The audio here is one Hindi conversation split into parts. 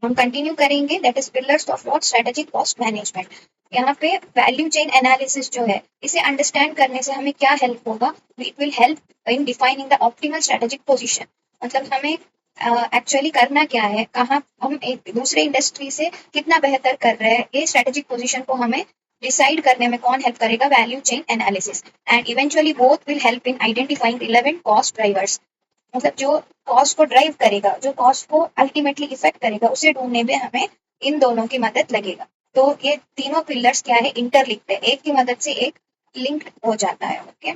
हम कंटिन्यू करेंगे, that is pillars of what strategic cost management. यहाँ पे वैल्यू चेन एनालिसिस जो है, इसे अंडरस्टैंड करने से हमें क्या हेल्प होगा, it will help in defining the optimal strategic position. मतलब हमें एक्चुअली करना क्या है, कहाँ हम एक दूसरे इंडस्ट्री से कितना बेहतर कर रहे हैं, ये स्ट्रेटेजिक पोजीशन को हमें डिसाइड करने में कौन हेल्प करेगा, value chain analysis. And eventually both will help in identifying relevant cost drivers. मतलब जो कॉस्ट को ड्राइव करेगा, जो कॉस्ट को अल्टीमेटली इफेक्ट करेगा, उसे ढूंढने में हमें इन दोनों की मदद लगेगा। तो ये तीनों पिलर्स क्या है, इंटरलिंक्ड है, एक की मदद से एक लिंक्ड हो जाता है। Okay,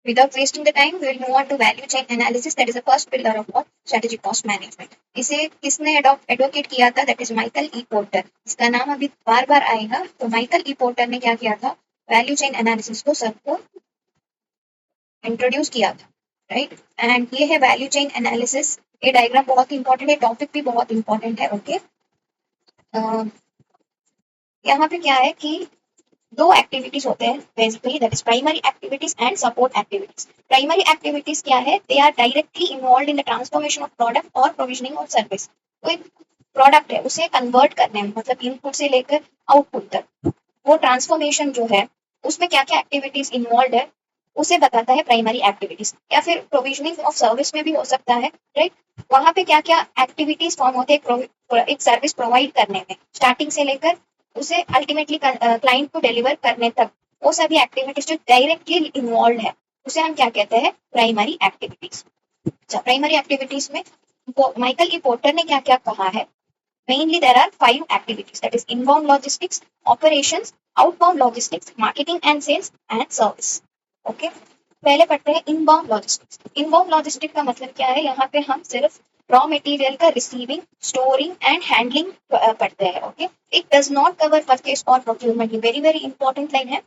without wasting the time, we will move on to value chain analysis. That is the first pillar of what strategic cost management. इसे किसने एडवोकेट किया था, that is Michael E porter. इसका नाम अभी बार बार आएगा। तो माइकल ई पोर्टर ने क्या किया था, वैल्यू चेन एनालिसिस को सबको इंट्रोड्यूस किया था, राइट। एंड ये है वैल्यू चेन एनालिसिस। ये डायग्राम बहुत इंपॉर्टेंट है, टॉपिक भी बहुत इंपॉर्टेंट है। ओके, यहाँ पे क्या है कि दो एक्टिविटीज होते हैं basically, that is primary activities and support activities. Primary activities क्या है, they are directly involve in the transformation of product और प्रोविजनिंग ऑफ सर्विस। कोई प्रोडक्ट है, उसे कन्वर्ट करने में, मतलब इनपुट से लेकर आउटपुट तक वो ट्रांसफॉर्मेशन जो है, उसमें क्या क्या एक्टिविटीज इन्वॉल्व है, उसे बताता है प्राइमरी एक्टिविटीज। या फिर प्रोविजनिंग ऑफ सर्विस में भी हो सकता है, राइट। वहां पे क्या क्या एक्टिविटीज फॉर्म होते हैं एक सर्विस प्रोवाइड करने में, स्टार्टिंग से लेकर उसे अल्टीमेटली क्लाइंट को डिलीवर करने तक, वो सभी एक्टिविटीज जो डायरेक्टली इन्वॉल्व है, उसे हम क्या कहते हैं, प्राइमरी एक्टिविटीज। प्राइमरी एक्टिविटीज में माइकल ई पोर्टर ने क्या क्या कहा है, mainly there are 5 activities, that is inbound logistics, operations, outbound logistics, marketing and sales and service. Okay, पहले पढ़ते हैं इनबाउंड लॉजिस्टिक्स। इनबाउंड लॉजिस्टिक्स का मतलब क्या है, यहाँ पे हम सिर्फ रॉ मटेरियल का रिसीविंग, स्टोरिंग एंड हैंडलिंग पढ़ते हैं। Okay, it does not cover purchase और प्रोक्योरमेंट। ये वेरी वेरी इंपॉर्टेंट लाइन है।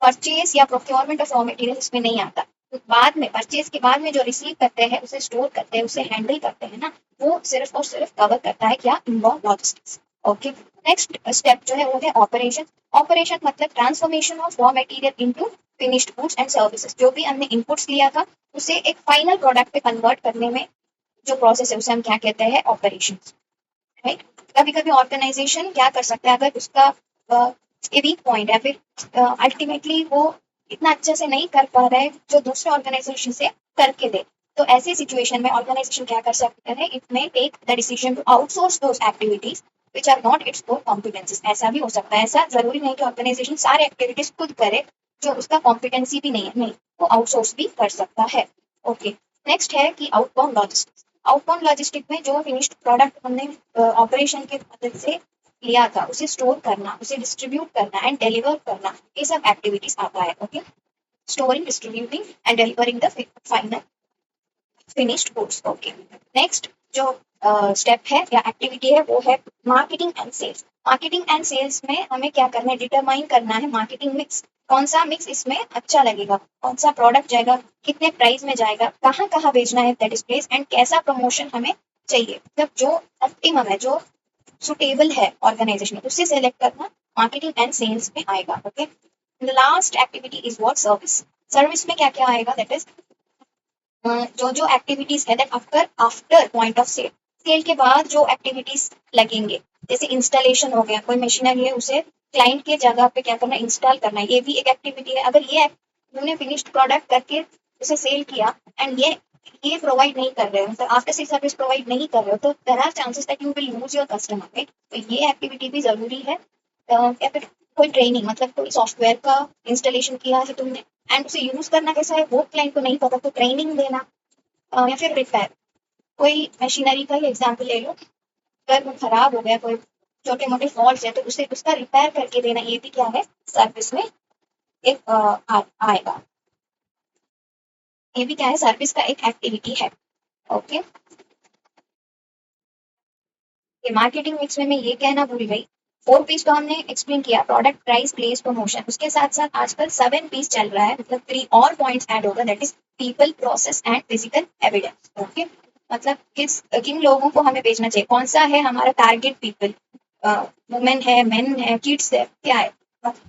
परचेज या प्रोक्योरमेंट ऑफ रॉ मटेरियल इसमें नहीं आता। तो बाद में परचेज के बाद में जो रिसीव करते हैं, उसे स्टोर करते हैं, उसे हैंडल करते हैं ना, वो सिर्फ और सिर्फ कवर करता है क्या, inbound logistics. Okay, next step जो है वो है ऑपरेशन। ऑपरेशन मतलब transformation of raw material into finished goods and services. जो भी हमने इनपुट्स लिया था, उसे एक फाइनल प्रोडक्ट पे कन्वर्ट करने में जो प्रोसेस है, उसे हम क्या कहते हैं, ऑपरेशंस, राइट। कभी कभी ऑर्गेनाइजेशन क्या कर सकता है, अगर उसका वीक पॉइंट है, फिर अल्टीमेटली वो इतना अच्छे से नहीं कर पा रहा है जो दूसरे ऑर्गेनाइजेशन से करके दे, तो ऐसी सिचुएशन में ऑर्गेनाइजेशन क्या कर सकते हैं, it may take the decision to outsource those activities which are not its core competencies. ऐसा भी हो सकता है। ऐसा जरूरी नहीं कि ऑर्गेनाइजेशन सारे एक्टिविटीज खुद करे जो उसका कॉम्पिटेंसी भी नहीं है, नहीं, वो आउटसोर्स भी कर सकता है। ओके, नेक्स्ट है कि आउटबाउंड लॉजिस्टिक्स। आउटबाउंड लॉजिस्टिक में जो फिनिश्ड प्रोडक्ट हमने ऑपरेशन के मदद से लिया था, उसे स्टोर करना, उसे डिस्ट्रीब्यूट करना एंड डिलीवर करना, ये सब एक्टिविटीज आता है। Okay, storing, distributing and delivering the final finished goods. Okay, next जो स्टेप है या एक्टिविटी है, वो है marketing and sales. Marketing and sales में हमें क्या करना है, डिटरमाइन करना है मार्केटिंग मिक्स। कौन सा मिक्स इसमें अच्छा लगेगा, कौन सा प्रोडक्ट जाएगा, कितने प्राइस में जाएगा, कहाँ कहाँ बेचना है, दैट इज प्लेस, एंड कैसा प्रमोशन हमें चाहिए। मतलब जो ऑप्टिमम है, जो सुटेबल है ऑर्गेनाइजेशन में, उसे सेलेक्ट करना मार्केटिंग एंड सेल्स में आएगा। Okay, the last activity is what, service. Service में क्या क्या आएगा, दैट इज जो जो एक्टिविटीज है that after after point of sale, sale के बाद जो एक्टिविटीज लगेंगे, जैसे इंस्टॉलेशन हो गया, कोई मशीनरी है, उसे क्लाइंट के जगह पे क्या करना है, इंस्टॉल करना है, ये भी एक एक्टिविटी है। अगर ये तुमने फिनिश्ड प्रोडक्ट करके उसे सेल किया एंड ये प्रोवाइड नहीं कर रहे हो, मतलब आफ्टर सेल सर्विस प्रोवाइड नहीं कर रहे हो, तो there are chances that you will lose your customer, right. तो ये एक्टिविटी भी जरूरी है। या फिर कोई ट्रेनिंग, मतलब कोई सॉफ्टवेयर का इंस्टॉलेशन किया है तुमने एंड उसे यूज करना कैसा है वो क्लाइंट को नहीं पता, तो ट्रेनिंग देना। या फिर रिपेयर, कोई मशीनरी का ही एग्जाम्पल ले लो, अगर वो खराब हो गया, कोई छोटे मोटे फॉल्ट है, तो उसे उसका रिपेयर करके देना, ये भी क्या है, सर्विस में एक आएगा। ये भी क्या है, सर्विस का एक एक्टिविटी है। ओके, ये मार्केटिंग मिक्स में मैं ये कहना भूल गई, 4 पीस तो हमने एक्सप्लेन किया, प्रोडक्ट, प्राइस, प्लेस, प्रमोशन। उसके साथ साथ आजकल 7 पीस चल रहा है, मतलब 3 और पॉइंट्स ऐड होगा, that is people, process and physical evidence. Okay, मतलब किन लोगों को हमें बेचना चाहिए, कौन सा है हमारा टारगेट पीपल, वुमेन है, मेन है, किड्स है, क्या है,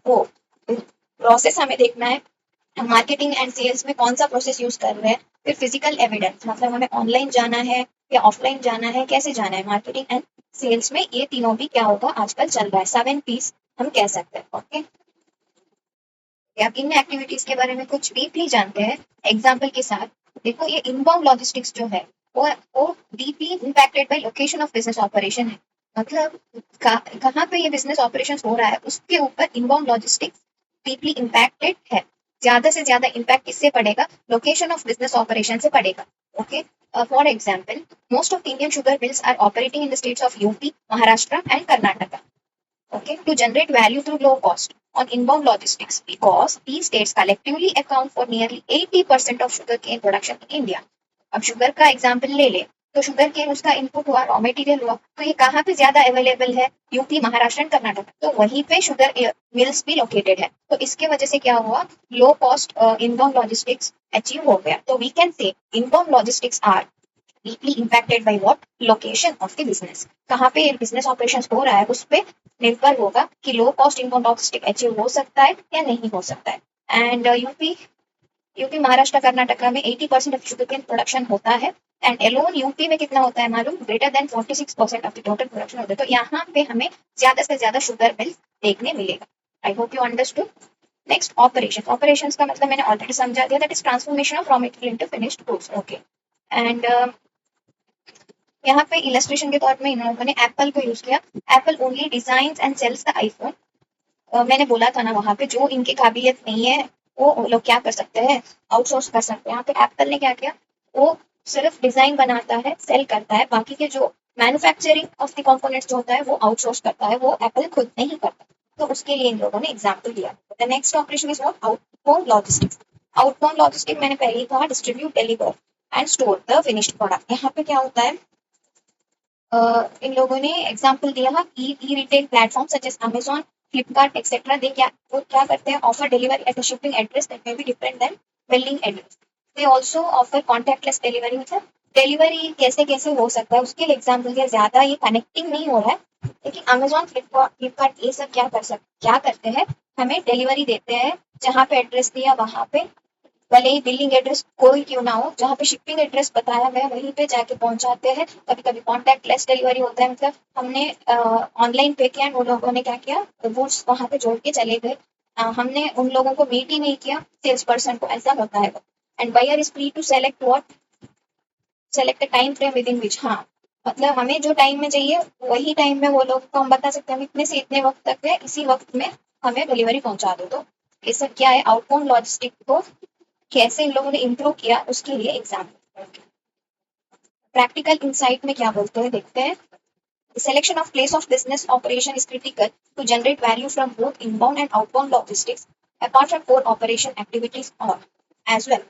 वो प्रोसेस हमें देखना है, मार्केटिंग एंड सेल्स में कौन सा प्रोसेस यूज कर रहे हैं। फिर फिजिकल एविडेंस, मतलब हमें ऑनलाइन जाना है या ऑफलाइन जाना है, कैसे जाना है। मार्केटिंग एंड सेल्स में ये तीनों भी क्या होगा आजकल चल रहा है, 7 P's हम कह सकते हैं। ओके, आप इन एक्टिविटीज के बारे में कुछ डीपली जानते हैं एग्जाम्पल के साथ। देखो ये इनबाउंड लॉजिस्टिक्स जो है वो deeply impacted by location of business operation है। मतलब कहाँ पे ये बिजनेस ऑपरेशन हो रहा है उसके ऊपर इनबाउंड लॉजिस्टिक्स डीपली इम्पैक्टेड है। ज्यादा से ज्यादा इम्पैक्ट किससे पड़ेगा, लोकेशन ऑफ बिजनेस ऑपरेशन से पड़ेगा। Okay, for example most of Indian sugar mills are operating in the states of UP, Maharashtra and Karnataka, okay, to generate value through low cost on inbound logistics because these states collectively account for nearly 80% of sugarcane production in India. अब शुगर का एग्जाम्पल ले ले तो शुगर केन उसका इनपुट हुआ, रॉ मटेरियल हुआ, तो ये कहाँ पे ज्यादा अवेलेबल है, यूपी, महाराष्ट्र, कर्नाटक, तो वहीं पे शुगर मिल्स भी लोकेटेड है। तो इसके वजह से क्या हुआ, low cost inbound logistics achieve हो गया। तो we can say inbound logistics are deeply impacted by what, location of the business, कहाँ पे बिजनेस ऑपरेशन हो रहा है उस पर निर्भर होगा कि लो कॉस्ट इनबाउंड लॉजिस्टिक अचीव हो सकता है या नहीं हो सकता है। एंड यूपी महाराष्ट्र कर्नाटका में 80% ऑफ शुगर केन प्रोडक्शन होता है एंड एलोन यूपी में कितना होता है मालूम, greater than 46% of the total production होता है। तो यहाँ पे हमें ज्यादा से ज्यादा शुगर मिल देखने मिलेगा। I hope you understood. Next operation, operations का मतलब मैंने ऑलरेडी समझा दिया, that is transformation of raw material into finished goods. Okay, and यहाँ पे इलस्ट्रेशन के तौर में इन लोगों ने एप्पल को यूज किया। Apple only design and sells the iPhone. मैंने बोला था ना वहां पे जो इनकी काबिलियत नहीं है वो लोग क्या कर सकते हैं, आउटसोर्स कर सकते हैं। यहाँ पे एप्पल ने क्या किया, वो सिर्फ डिजाइन बनाता है, सेल करता है, बाकी के जो मैन्युफैक्चरिंग ऑफ द कंपोनेंट्स जो होता है वो आउटसोर्स करता है, वो एप्पल खुद नहीं करता। तो उसके लिए इन लोगों ने एग्जाम्पल दिया। The next operation is what, outbound logistics. Outbound logistic मैंने पहले ही कहा, distribute, deliver and store the finished product. यहाँ पे क्या होता है, इन लोगों ने एग्जाम्पल दिया e retail platform such as Amazon, Flipkart et cetera, they क्या करते हैं, offer delivery at a shipping address that may be different than billing address. They also offer contactless delivery. मतलब डिलीवरी कैसे कैसे हो सकता है उसके लिए एग्जाम्पल दिया। ज्यादा ये कनेक्टिंग नहीं हो रहा है, लेकिन अमेजॉन, फ्लिपकार्ट ये सब क्या करते हैं, हमें डिलीवरी देते हैं जहाँ पे एड्रेस दिया वहां पे, भले ही बिलिंग एड्रेस कोई क्यों ना हो, जहाँ पे शिपिंग एड्रेस बताया गया वहीं पे जाके पहुंचाते हैं। कभी कभी कॉन्टैक्टलेस डिलीवरी होता है, मतलब हमने ऑनलाइन पे किया, उन लोगों ने क्या किया, गुड्स वहां पे जोड़ के चले गए। हमने उन लोगों को मीट ही नहीं किया, सेल्स पर्सन को, ऐसा होता है। And buyer is free to select what, select time frame within which, हाँ मतलब हमें जो टाइम में चाहिए वही टाइम में वो लोग को हम बता सकते हैं हम इतने से इतने वक्त तक है, इसी वक्त में हमें डिलीवरी पहुंचा दो। तो ये सब क्या है, आउटबाउंड लॉजिस्टिक को कैसे इन लोगों ने इम्प्रूव किया उसके लिए एग्जाम्पल। प्रैक्टिकल इंसाइट में क्या बोलते हैं देखते हैं। Selection of place of business operation is critical to generate value from both inbound and outbound logistics apart from core operation activities और एज वेल।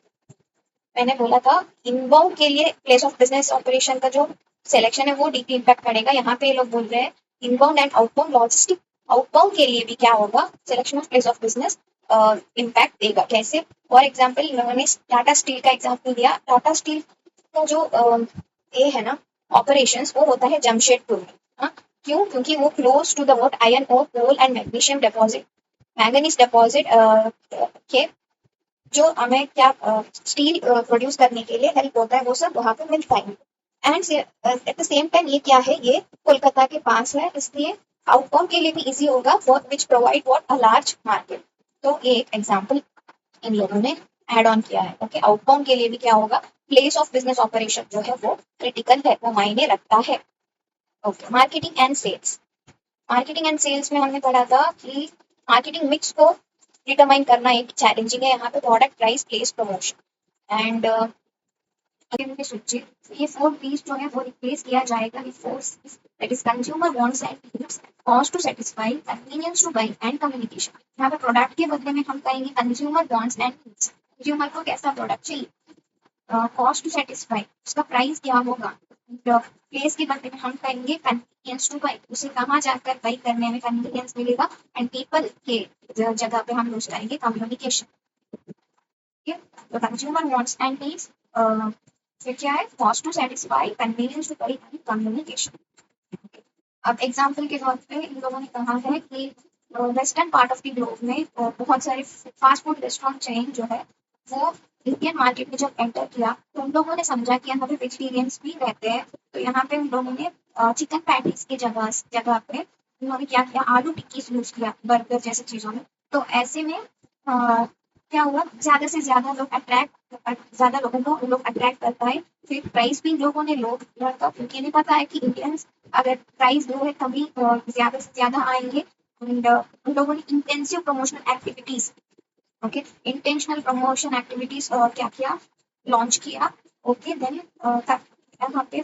मैंने बोला था इनबाउंड के लिए प्लेस ऑफ बिजनेस ऑपरेशन का जो सिलेक्शन है वो डीपली इम्पैक्ट पड़ेगा। यहाँ पे ये लोग बोल रहे हैं inbound and outbound logistic, outbound के लिए भी क्या होगा, selection of place of business impact देगा। कैसे, फॉर एग्जाम्पल इन्होंने टाटा स्टील का एग्जाम्पल दिया। टाटा स्टील का जो ये है ना ऑपरेशंस, वो होता है जमशेदपुर में। हाँ, क्यों, क्योंकि वो close to the what, iron और coal and magnesium deposit, manganese deposit के जो हमें क्या स्टील प्रोड्यूस करने के लिए हेल्प होता है वो सब वहां पे मिलता है। And at the same time ये क्या है, ये कोलकाता के पास है, इसलिए आउटबाउंड के लिए भी इजी होगा, for which provide what, a large market. तो ये एक एग्जांपल इन लोगों ने एड ऑन किया है। ओके, आउटबाउंड के लिए भी क्या होगा, प्लेस ऑफ बिजनेस ऑपरेशन जो है वो क्रिटिकल है, वो मायने रखता है। Okay, marketing and sales. Marketing and sales में हमने पढ़ा था कि मार्केटिंग मिक्स को डिटरमाइन करना एक चैलेंजिंग है। यहाँ पे product, price, place, promotion and की सूची। ये 4 P's जो है वो रिप्लेस किया जाएगा with 4 C's, that is consumer wants and needs, cost to satisfy, convenience to buy and communication. यहाँ पे प्रोडक्ट के बदले में हम कहेंगे consumer wants and needs, consumer को कैसा प्रोडक्ट चाहिए, कॉस्ट टू सेटिस्फाई, उसका प्राइस क्या होगा, प्लेस के बदले में हम कहेंगे कन्वीनियंस टू बाई, उसे कहाँ जाकर बाई करने में कन्वीनियंस मिलेगा, एंड पीपल के जगह पे हम यूज करेंगे कम्युनिकेशन। ठीक है, तो कंज्यूमर वांट्स एंड नीड्स फिर क्या है, cost to satisfy, convenience to buy and communication. अब एग्जाम्पल के तौर पे इन लोगों ने कहा है कि western part of the globe में बहुत सारे फास्ट फूड रेस्टोरेंट चेन जो है वो इंडियन मार्केट में जब एंटर किया तो उन लोगों ने समझा कि यहाँ पे वेजिटेरियंस भी रहते हैं, तो यहाँ पे उन लोगों ने चिकन पैटीज की जगह जगह पे उन्होंने क्या किया, आलू टिक्कीज यूज किया बर्गर जैसी चीजों में। तो ऐसे में क्या हुआ, ज्यादा से ज्यादा लोग अट्रैक्ट, ज्यादा लोगों को लोग अट्रैक्ट कर पाए। फिर प्राइस भी इन लोगों ने लो रखा, क्योंकि इन्हें पता है कि इंडियंस अगर प्राइस लो है तभी ज्यादा से ज्यादा आएंगे। एंड उन लोगों ने intensive promotional activities, okay, intentional promotion activities क्या किया, लॉन्च किया। ओके देन यहाँ पे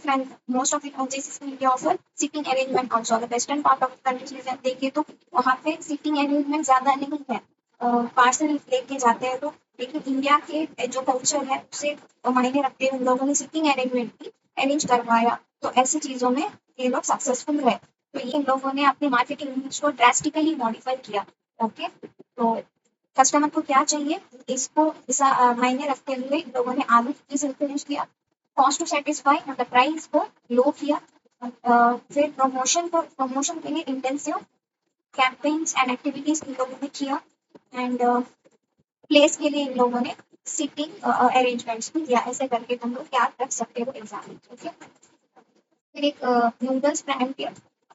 most of the countries in India offer sitting arrangement also. अगर वेस्टर्न पार्ट ऑफ कंट्रीज में देखिए तो वहाँ पे सिटिंग अरेंजमेंट ज्यादा नहीं है, पार्सल लेके जाते हैं तो। लेकिन इंडिया के जो कल्चर है उससे मायने रखते हुए उन लोगों ने सिटिंग अरेंजमेंट भी अरेंज करवाया, तो ऐसी चीजों में ये लोग सक्सेसफुल रहे। तो ये इन लोगों ने अपने मार्केटिंग इमेज को ड्रास्टिकली मॉडिफाई किया। ओके, तो कस्टमर को क्या चाहिए, इसको मायने रखते हुए इन लोगों ने आलू टिक्की से इंट्रोड्यूस किया। कॉस्ट टू सेटिस्फाई मतलब प्राइस को लो किया। फिर प्रमोशन के लिए intensive campaigns and activities in लोगों ने किया। एंड प्लेस के लिए इन लोगों ने सीटिंग अरेंजमेंट्स भी किया। ऐसे करके तुम लोग क्या रख सकते हो एग्जाम्पल। ओके, फिर एक नूडल्स ब्रांड के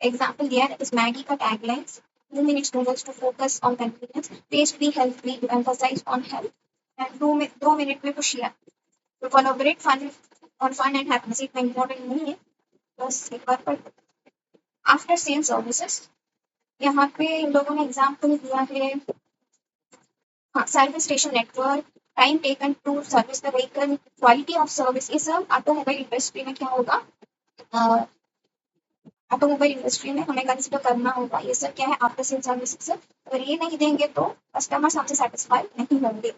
एग्जाम्पल दिया है, इस मैगी का taglines 2 minutes noodles to focus on convenience, taste भी health भी to emphasize on health, and 2 minute में push किया to collaborate fun and happiness। इतना important नहीं है, बस एक बार पर आफ्टर सेल सर्विसेज यहाँ पे इन लोगों ने एग्जाम्पल दिया है। हाँ, service station network, time taken to service the vehicle, quality of service, ये सब ऑटोमोबाइल इंडस्ट्री में क्या होगा, ऑटोमोबाइल इंडस्ट्री में हमें कंसिडर करना होगा। ये सब क्या है, आफ्टर सेल सर्विसेज। अगर ये नहीं देंगे तो कस्टमर्स हमसे सेटिस्फाई नहीं होंगे।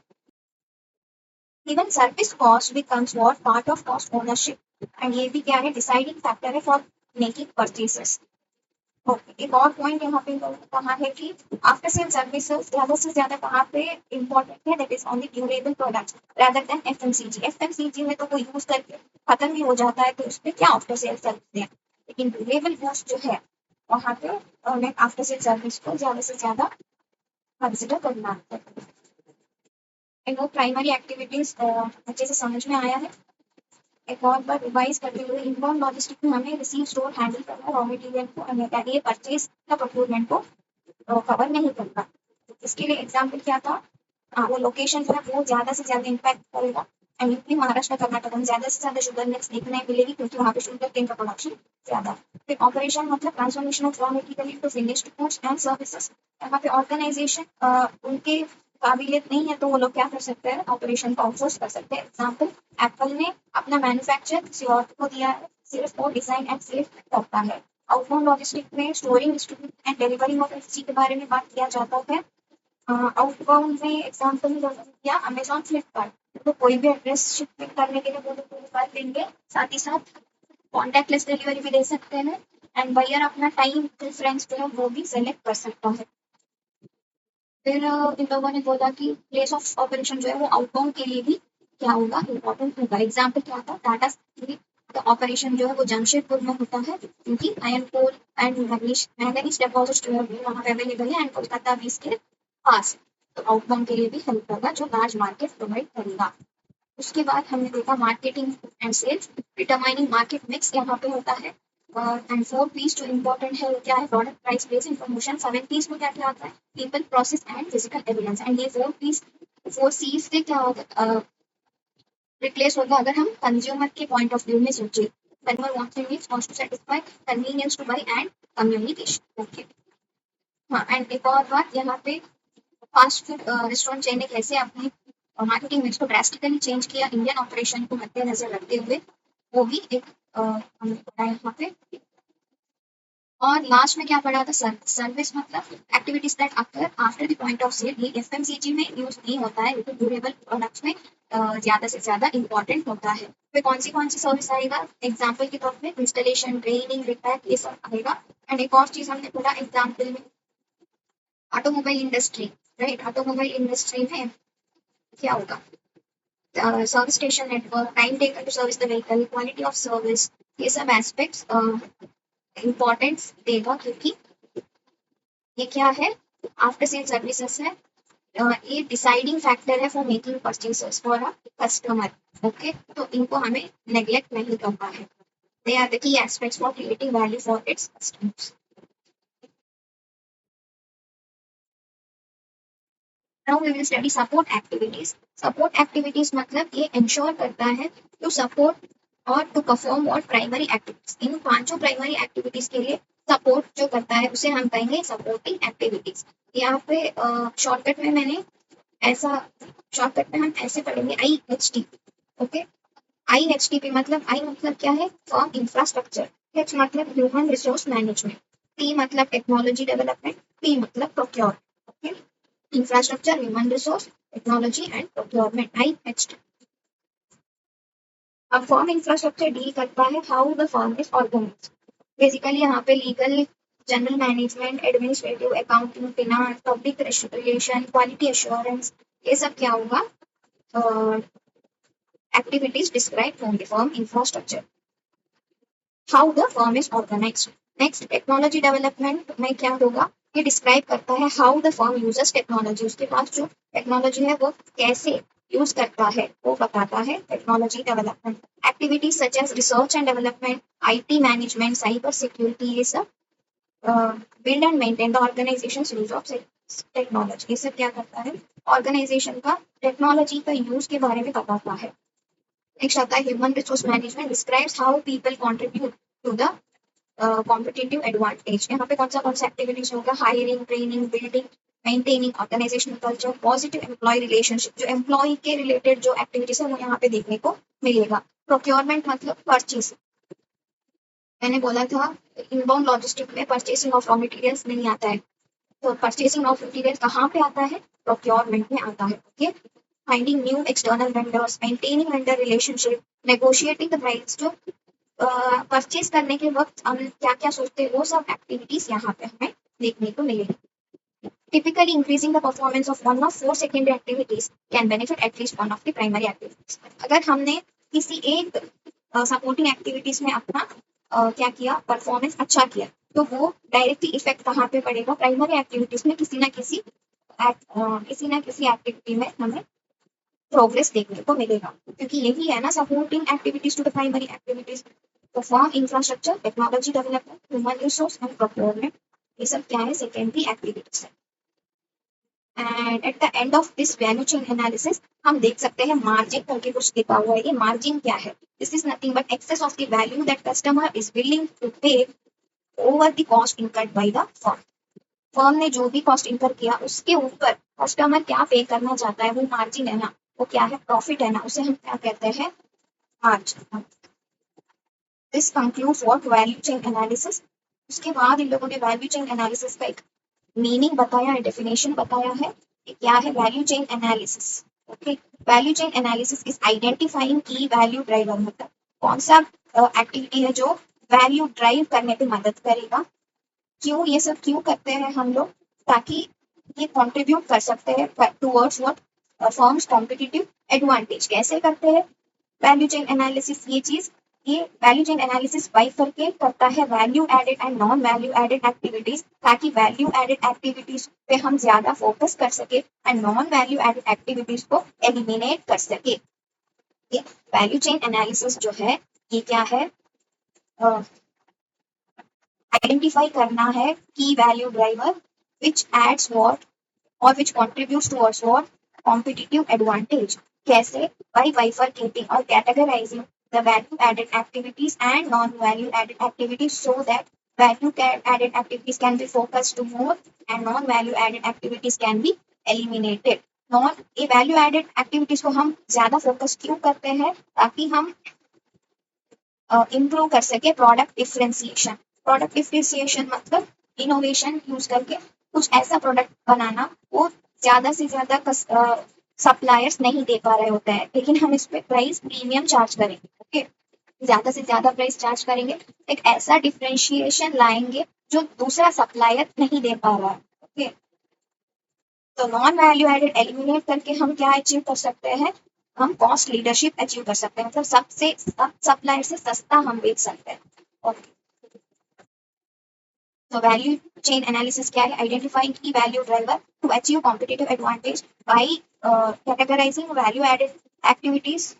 Even service cost becomes what part of cost ownership, and ये भी क्या है, डिसाइडिंग फैक्टर है फॉर मेकिंग परचेसेस। ओके, एक और पॉइंट यहाँ पे कहा है कि आफ्टर सेल सर्विसेज ज्यादा से ज्यादा कहाँ पे इंपॉर्टेंट है, that is on the durable products rather than FMCG. FMCG में तो कोई यूज करके खत्म भी हो जाता है तो उस पर क्या आफ्टर सेल सर्विस है, लेकिन ड्यूरेबल गुड्स जो है वहाँ पे हमें आफ्टर सेल सर्विस को ज्यादा से ज्यादा कंसिडर करना है। इन वो प्राइमरी एक्टिविटीज अच्छे से समझ में आया है। एक और बार रिवाइज करते हुए, इनबाउंड लॉजिस्टिक में हमें रिसीव स्टोर हैंडल करना, रॉ मटेरियल को ये परचेज का प्रोक्योरमेंट को कवर नहीं करता। इसके लिए एग्जाम्पल क्या था, वो लोकेशन जो है वो ज्यादा से ज्यादा इम्पैक्ट करेगा। एंड यूपी महाराष्ट्र कर्नाटक में ज्यादा से ज्यादा शुगर मिल्स देखने मिलेगी क्योंकि वहाँ पे शुगर केन का प्रोडक्शन ज्यादा। फिर ऑपरेशन मतलब transformation of raw material to finished goods and services. यहाँ पे ऑर्गेनाइजेशन उनके काबिलियत नहीं है तो वो लोग क्या कर सकते हैं, ऑपरेशन को आउटसोर्स कर सकते हैं। एग्जाम्पल, एप्पल ने अपना मैन्युफैक्चर किसी और को दिया है, सिर्फ वो डिजाइन एंड सेल करता है। आउटबाउंड लॉजिस्टिक में storing, distribute and delivery of FC के बारे में बात किया जाता है। आउटबाउंड में एग्जाम्पल दिया अमेजॉन, फ्लिपकार्ट, तो कोई भी एड्रेस शिफ्ट करने के लिए वो लोग कर देंगे, साथ ही साथ कॉन्टैक्टलेस डिलीवरी भी दे सकते हैं। एंड बायर अपना टाइम प्रेफरेंस जो है वो भी सेलेक्ट कर सकता है। फिर इन लोगों ने बोला कि प्लेस ऑफ ऑपरेशन जो है वो आउटबाउंड के लिए भी क्या होगा, इंपॉर्टेंट होगा। एग्जाम्पल क्या था, टाटा स्टील का ऑपरेशन जो है वो जमशेदपुर में होता है क्योंकि iron coal and manganese deposit जो है वो वहाँ पे अवेलेबल है एंड कोलकाता भी इसके पास, तो आउटबाउंड के लिए भी हेल्प होगा जो लार्ज मार्केट प्रोवाइड करेगा। उसके बाद हमने देखा marketing and sales, determining market mix यहाँ पे होता है। एंड 4 P's जो इम्पोर्टेंट है वो क्या है, product price place information. 7 P's में क्या क्या आता है, people process and physical evidence. And ये 4 P's 4 C's से क्या होगा, रिप्लेस होगा अगर हम कंज्यूमर के पॉइंट ऑफ व्यू में सोचे। Consumer wants needs, wants to satisfy, convenience to buy and communication. Okay, हाँ, एंड एक और बात यहाँ पे, फास्ट फूड रेस्टोरेंट चेन ने कैसे अपनी मार्केटिंग मिक्स को ड्रास्टिकली चेंज किया इंडियन ऑपरेशन को मद्देनजर रखते हुए, वो भी एक हमने पढ़ा यहाँ पे। और लास्ट में क्या पढ़ा था, सर्विस मतलब activities that occur after the point of sale. ये एफएमसीजी में यूज नहीं होता है, लेकिन ड्यूरेबल प्रोडक्ट्स में ज्यादा से ज्यादा इंपॉर्टेंट होता है। फिर कौन सी सर्विस आएगा, एग्जाम्पल के तौर पे इंस्टॉलेशन, ट्रेनिंग, रिपेयर, ये सब आएगा। एंड एक और चीज हमने पढ़ा एग्जाम्पल में, automobile industry, right, automobile industry में क्या होगा, service station network, time taken to service the vehicle, quality of service, ये सब एस्पेक्ट्स इम्पोर्टेंस देगा क्योंकि ये क्या है, आफ्टर सेल सर्विसेज है। ये डिसाइडिंग फैक्टर है for making purchases for a customer. Okay, तो इनको हमें नेग्लेक्ट नहीं करना है। They are the key aspects for creating value for its customers. Now we will study support activities. Support activities मतलब ये इंश्योर करता है टू सपोर्ट और टू परफॉर्म और प्राइमरी एक्टिविटीज। इन पांचों प्राइमरी एक्टिविटीज के लिए सपोर्ट जो करता है उसे हम कहेंगे सपोर्टिंग एक्टिविटीज। यहाँ पे शॉर्टकट में मैंने ऐसा, शॉर्टकट में हम ऐसे पढ़ेंगे IHT। ओके, IHTP मतलब आई मतलब क्या है, फॉर्म इंफ्रास्ट्रक्चर। H मतलब ह्यूमन रिसोर्स मैनेजमेंट। T मतलब टेक्नोलॉजी डेवलपमेंट। P मतलब procure. Okay, infrastructure, human resource, technology and procurement, IHT। अब फॉर्म इंफ्रास्ट्रक्चर डील करता है how the firm is organise. Basically यहाँ पे legal, general management, administrative, accounting, finance, public relation, quality assurance, ये सब क्या होगा, एक्टिविटीज डिस्क्राइब होंगे firm infrastructure. How the firm is organised. Next technology development में क्या होगा, ये डिस्क्राइब करता है how the firm uses technology. उसके पास जो टेक्नोलॉजी है वो कैसे यूज करता है वो बताता है technology development. Activities such as research and development, IT management, cyber security, ये सब build and maintain the organisation use of technology. ये सब क्या करता है, ऑर्गेनाइजेशन का टेक्नोलॉजी का यूज के बारे में बताता है। नेक्स्ट आता है human resource management, describes how people contribute to the competitive advantage. यहाँ पे कौन सा एक्टिविटीज होगा, hiring, training, building, maintaining organisational culture, positive employ relationship. जो एम्प्लॉय के रिलेटेड जो एक्टिविटीज है वो यहाँ पे देखने को मिलेगा। प्रोक्योरमेंट मतलब परचेज। मैंने बोला था इनबाउंड लॉजिस्टिक में परचेसिंग ऑफ रॉ मटेरियल्स नहीं आता है, तो परचेसिंग ऑफ मटेरियल कहाँ पे आता है, प्रोक्योरमेंट में आता है। Okay, finding new external vendors, maintaining vendor relationship, negotiating the price. जो परचेज करने के वक्त हम क्या क्या सोचते हैं वो सब एक्टिविटीज यहाँ पे हमें देखने को मिलेगी। Typically increasing the performance of one of four secondary activities can benefit at least one of the primary activities। अगर हमने किसी एक सपोर्टिंग एक्टिविटीज में अपना क्या किया, परफॉर्मेंस अच्छा किया, तो वो डायरेक्टली इफेक्ट कहाँ पे पड़ेगा, प्राइमरी एक्टिविटीज में किसी ना किसी एक्टिविटी में हमें प्रोग्रेस देखने को मिलेगा। क्योंकि यही है ना supporting activities to the primary activities. तो form infrastructure, technology development, human resource and procurement, ये सब क्या है, सेकेंडरी एक्टिविटीज है। And at the end of this value chain analysis हम देख सकते हैं मार्जिन करके कुछ लिखा हुआ है। ये मार्जिन क्या है, this is nothing but excess of the value that customer is willing to pay over the cost incurred by the firm. Firm ने जो भी कॉस्ट इनकर किया उसके ऊपर कस्टमर क्या पे करना चाहता है, वो मार्जिन है ना, वो क्या है, प्रॉफिट है ना, उसे हम क्या कहते हैं, margin. This concludes what value chain analysis. उसके बाद इन लोगों ने वैल्यू चेन एनालिसिस का एक मीनिंग बताया है, डेफिनेशन बताया है कि क्या है value chain analysis. Okay, value chain analysis is identifying key value driver, मतलब कौन सा एक्टिविटी है जो वैल्यू ड्राइव करने पे मदद करेगा। क्यों ये सब क्यों करते हैं हम लोग, ताकि ये कंट्रीब्यूट कर सकते हैं towards what, firms competitive advantage. कैसे करते हैं वैल्यू चेन एनालिसिस, ये वैल्यू चेन एनालिसिस बाइफरकेट करता है value added and non value added activities, ताकि वैल्यू एडेड एक्टिविटीज पे हम ज्यादा फोकस कर सके and non value added activities को एलिमिनेट कर सके। वैल्यू चेन एनालिसिस जो है ये क्या है, आइडेंटिफाई करना है key value driver which adds what or which contributes towards what, competitive advantage। कैसे, by bifurcating or categorizing the value added activities and non value added activities so that value added activities can be focused to more and non value added activities can be eliminated। Non ये वैल्यू एडेड एक्टिविटीज को हम ज्यादा फोकस क्यों करते हैं, ताकि हम इम्प्रूव कर सके प्रोडक्ट डिफरेंशिएशन। प्रोडक्ट डिफरेंशिएशन मतलब इनोवेशन यूज करके कुछ ऐसा प्रोडक्ट बनाना वो ज्यादा से ज्यादा सप्लायर्स नहीं दे पा रहे होते हैं, लेकिन हम इस पे प्राइस प्रीमियम चार्ज करेंगे। ओके, ज्यादा से ज्यादा प्राइस चार्ज करेंगे, एक ऐसा डिफरेंशिएशन लाएंगे जो दूसरा सप्लायर नहीं दे पा रहा है। ओके, तो नॉन वैल्यू एडेड एलिमिनेट करके हम क्या अचीव कर सकते हैं, हम कॉस्ट लीडरशिप अचीव कर सकते हैं, मतलब सबसे सब सप्लायर से सस्ता हम बेच सकते हैं। ओके, तो वैल्यू चेन एनालिसिस क्या है? Identifying key value driver to achieve competitive advantage by categorising value added activities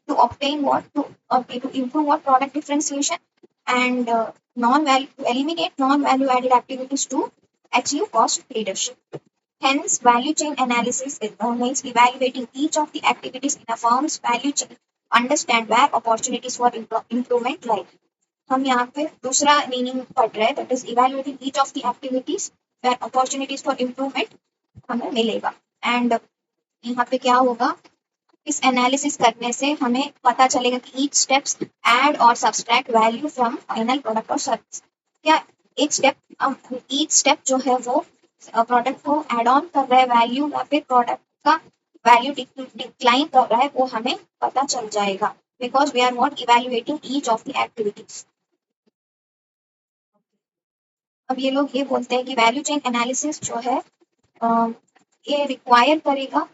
to obtain what to improve what product differentiation and non-value to eliminate non-value added activities to achieve cost leadership. Hence, value chain analysis means evaluating each of the activities in a firm's value chain, understand where opportunities for improvement lie. हम यहाँ पे दूसरा मीनिंग पढ़ रहे हैं, that is evaluating each of the activities where opportunities for improvement हमें मिलेगा. एंड यहाँ पे क्या होगा, इस एनालिसिस करने से हमें पता चलेगा कि ईच स्टेप्स ऐड और subtract value from final product और सर्विस. क्या ईच स्टेप जो है वो प्रोडक्ट को एड ऑन कर रहा है वैल्यू या फिर प्रोडक्ट का वैल्यू डिक्लाइन कर रहा है, वो हमें पता चल जाएगा because we are not evaluating each of the activities. अब ये लोग ये बोलते हैं कि वैल्यू चेन एनालिसिस जो है ये रिक्वायर करेगा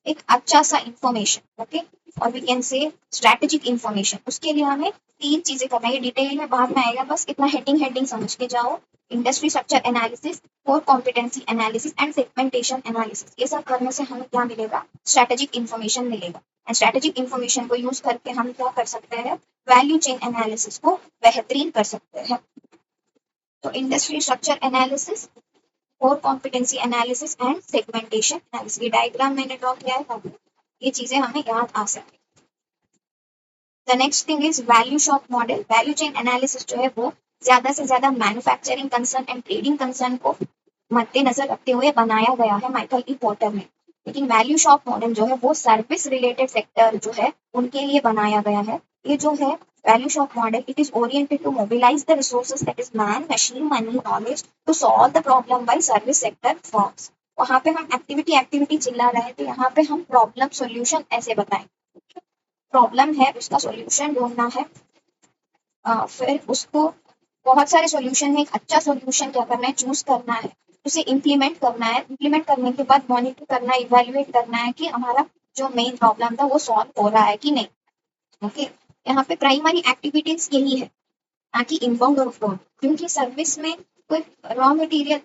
एक अच्छा सा इंफॉर्मेशन, ओके, और we can say strategic information. उसके लिए हमें 3 चीजें करना है, डिटेल में बाद में आएगा, बस इतना हेडिंग समझ के जाओ. Industry structure analysis, core competency analysis and segmentation analysis. ये सब करने से हमें क्या मिलेगा? स्ट्रैटेजिक इंफॉर्मेशन मिलेगा. एंड स्ट्रैटेजिक इंफॉर्मेशन को यूज करके हम क्या कर सकते हैं? वैल्यू चेन एनालिसिस को बेहतरीन कर सकते हैं. तो industry structure analysis, core competency analysis and segmentation analysis. ये डायग्राम मैंने ड्रॉ किया है ताकि ये चीजें हमें याद आ सके. The next thing is value shop model. Value chain analysis जो है वो ज्यादा से ज्यादा manufacturing concern and trading concern को मद्देनजर रखते हुए बनाया गया है माइकल ई पोर्टर में. लेकिन वैल्यू शॉप मॉडल जो है वो सर्विस रिलेटेड सेक्टर जो है उनके लिए बनाया गया है. ये जो है value shop model, it is oriented to mobilize the resources, that is man, machine, money, knowledge to solve the problem by service sector firms. वहाँ पे हम एक्टिविटी चिल्ला रहे हैं, तो यहाँ पे हम प्रॉब्लम सॉल्यूशन ऐसे बताएं. प्रॉब्लम है, उसका सॉल्यूशन ढूंढना है, फिर उसको बहुत सारे सॉल्यूशन में एक अच्छा सॉल्यूशन क्या करना है? चूज करना है, उसे इम्प्लीमेंट करना है. इम्प्लीमेंट करने के बाद मॉनिटर करना है, इवेल्युएट करना है कि हमारा जो मेन प्रॉब्लम था वो सॉल्व हो रहा है कि नहीं. ओके, यहाँ पे प्राइमरी एक्टिविटीज यही है, ना कि इनबाउंड और आउटबाउंड, क्योंकि सर्विस में कोई रॉ मटेरियल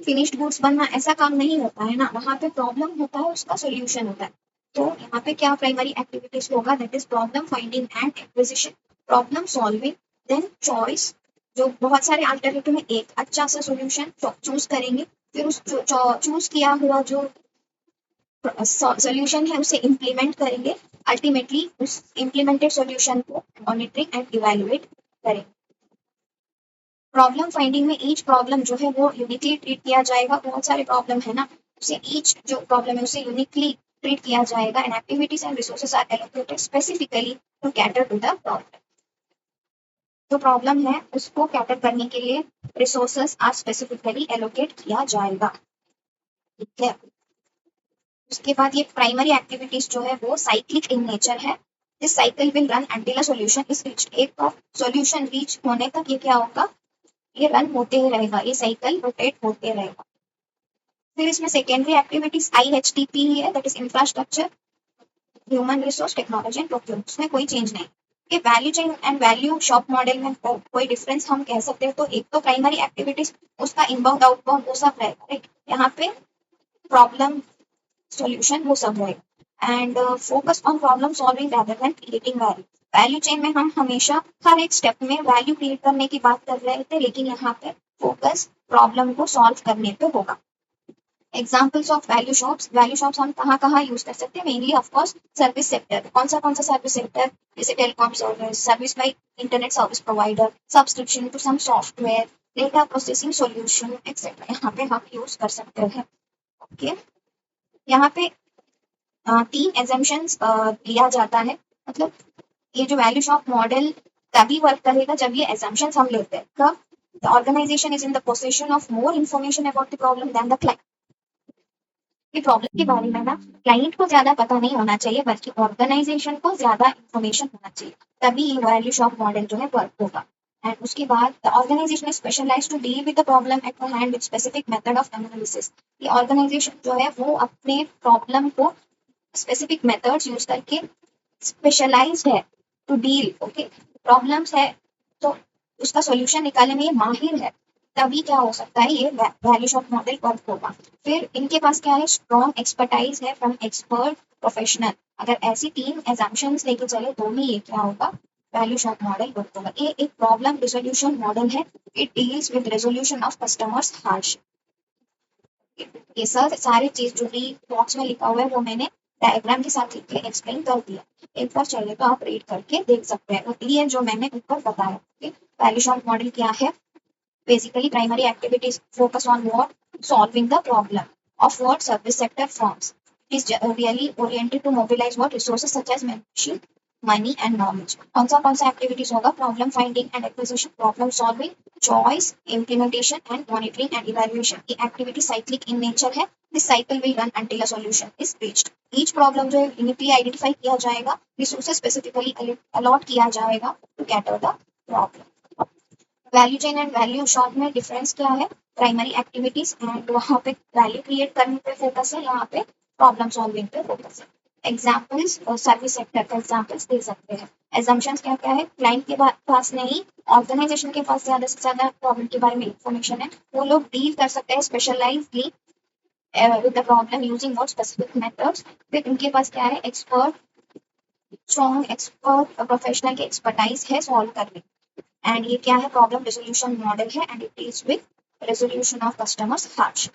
फिनिश्ड गुड्स बनना ऐसा काम नहीं होता है ना. वहाँ पे प्रॉब्लम होता है, उसका सॉल्यूशन होता है. तो यहाँ पे क्या प्राइमरी एक्टिविटीज होगा? That is problem finding and acquisition, problem solving, then choice, जो बहुत सारे अल्टरनेटिव में एक अच्छा सा सॉल्यूशन चूज करेंगे, फिर उस चूज किया हुआ जो सॉल्यूशन है उसे इम्प्लीमेंट करेंगे, अल्टीमेटली उस इम्प्लीमेंटेड सॉल्यूशन को मॉनिटरिंग एंड इवैल्यूएट करेंगे. प्रॉब्लम फाइंडिंग में ईच प्रॉब्लम जो है वो यूनिकली ट्रीट किया जाएगा. बहुत सारे प्रॉब्लम है ना, उसे ईच जो प्रॉब्लम है उसे यूनिकली ट्रीट किया जाएगा. And activities and resources are allocated specifically to cater to the problem. जो प्रॉब्लम है उसको कैटर करने के लिए रिसोर्सेज आर स्पेसिफिकली एलोकेट किया जाएगा. ठीक है, उसके बाद ये प्राइमरी एक्टिविटीज जो है वो साइक्लिक इन नेचर है. This cycle will run until a solution is reached. एक बार सॉल्यूशन रीच होने तक ये क्या होगा? ये रन होते ही रहेगा, ये साइकिल रोटेट होते रहेगा. फिर इसमें सेकेंडरी एक्टिविटीज IHTP ही है, that is infrastructure, human resource, technology and procurement. उसमें कोई चेंज नहीं. कि value chain and value shop model में कोई डिफरेंस हम कह सकते हैं तो एक तो प्राइमरी एक्टिविटीज उसका इनबाउंड आउटबाउंड वो सब रहेगा, राइट. यहाँ पे प्रॉब्लम सॉल्यूशन वो सब रहेगा and focus on problem solving rather than creating value. Value chain में हम हमेशा हर एक स्टेप में वैल्यू क्रिएट करने की बात कर रहे थे, लेकिन यहाँ पे फोकस प्रॉब्लम को सॉल्व करने पे होगा. एग्जाम्पल्स ऑफ वैल्यू शॉप्स हम कहाँ यूज कर सकते हैं? Mainly of course service sector. कौन सा सर्विस सेक्टर? जैसे telecom service, service by internet service provider, subscription to some software, data processing solution etcetera. यहाँ पे हम यूज कर सकते हैं. ओके, यहाँ पे 3 एजम्पशंस लिया जाता है. मतलब ये जो वैल्यू शॉप मॉडल तभी वर्क करेगा जब ये एजम्पशंस हम लेते हैं. कब? The organisation is in the possession of more information about the problem then the client. ये प्रॉब्लम के बारे में ना क्लाइंट को ज्यादा पता नहीं होना चाहिए, बल्कि ऑर्गेनाइजेशन को ज्यादा इन्फॉर्मेशन होना चाहिए, तभी ये वैल्यू शॉप मॉडल जो है वर्क होगा. एंड उसके बाद the organisation is specialised to deal with the problem at the hand with specific method of analysis. ये ऑर्गेनाइजेशन जो है वो अपने प्रॉब्लम को स्पेसिफिक मेथड्स यूज करके स्पेशलाइज्ड है टू डील. ओके, प्रॉब्लम्स है तो उसका सॉल्यूशन निकालने में ये माहिर है. तभी क्या हो सकता है, ये वैल्यू शॉप मॉडल वर्क होगा। फिर इनके पास क्या है, स्ट्रॉन्ग एक्सपर्टाइज है फ्रॉम एक्सपर्ट प्रोफेशनल। अगर ऐसी तीन एजम्पशंस लेके चले तो ही ये क्या होगा, वैल्यू शॉप मॉडल वर्क होगा। ये एक प्रॉब्लम रिजोल्यूशन मॉडल है। It deals with resolution of customers hardship. ये सब सारी चीज जो भी बॉक्स में लिखा हुआ है वो मैंने डायग्राम के साथ लिख के एक्सप्लेन कर दिया। एक बार चाहिए तो आप रीड करके देख सकते हैं। और ये जो मैंने ऊपर बताया, वैल्यू शॉप मॉडल क्या है, basically primary activities focus on what, solving the problem of what service sector firms. It is really oriented to mobilize what resources such as machine, money and knowledge. कौन सा activities होगा, problem finding and acquisition, problem solving, choice, implementation and monitoring and evaluation. ये activity cyclic in nature है. This cycle will run until a solution is reached. Each problem जो है uniquely identify किया जाएगा, resources specifically allot किया जाएगा to cater the problem. Value chain and value short में डिफरेंस क्या है, प्राइमरी एक्टिविटीज एंड वहाँ पे वैल्यू क्रिएट करने पे फोकस है, यहाँ पे प्रॉब्लम सॉल्विंग पे फोकस है। एग्जाम्पल्स सर्विस सेक्टर का एग्जाम्पल्स दे सकते हैं। एजम्पशंस क्या क्या है, क्लाइंट के पास नहीं, ऑर्गेनाइजेशन के पास ज्यादा से ज्यादा प्रॉब्लम के बारे में इंफॉर्मेशन है, वो लोग डील कर सकते हैं specialisedly with the problem using more specific methods. फिर उनके पास क्या है, एक्सपर्ट, स्ट्रॉन्ग एक्सपर्ट प्रोफेशनल की एक्सपर्टाइज है सॉल्व करने। एंड ये क्या है, प्रॉब्लम रेजोल्यूशन मॉडल है and it deals with resolution of customers hardship.